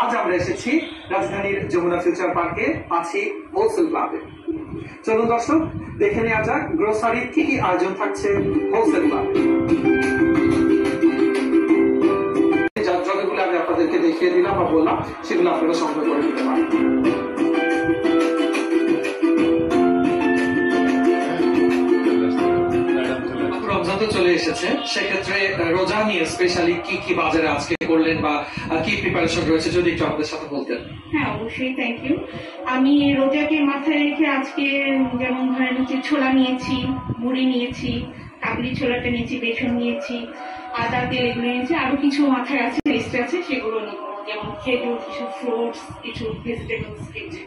আজ আমরা এসেছি রাজধানীর যমুনা ফিউচার পার্কে আছি হোলসেল ক্লাবে। চলুন দর্শক দেখে নেওয়া যাক গ্রোসারির কি কি আয়োজন থাকছে হোলসেল ক্লাবে। যতগুলো আমি আপনাদেরকে দেখিয়ে দিলাম বা বললাম সেগুলো আপনারা সংগ্রহ করে নিতে পারেন। রমজান তো চলে এসেছে, সেক্ষেত্রে রোজা নিয়ে স্পেশালি কি কি বাজারে আজকে করলেন বা কি প্রিপারেশন রয়েছে যদি একটু আমাদের সাথে বলতেন। হ্যাঁ অবশ্যই, থ্যাংক ইউ। আমি রোজাকে মাথায় রেখে আজকে যেমন ধরেন হচ্ছে ছোলা নিয়েছি, মুড়ি নিয়েছি, কাবলি ছোলাটা নিয়েছি, বেসন নিয়েছি, আদা তেল এগুলো নিয়েছি, আরো কিছু মাথায় আছে লিস্টে আছে সেগুলো নিব, যেমন খেজুর, কিছু ফ্রুটস, কিছু ভেজিটেবলস কিছু।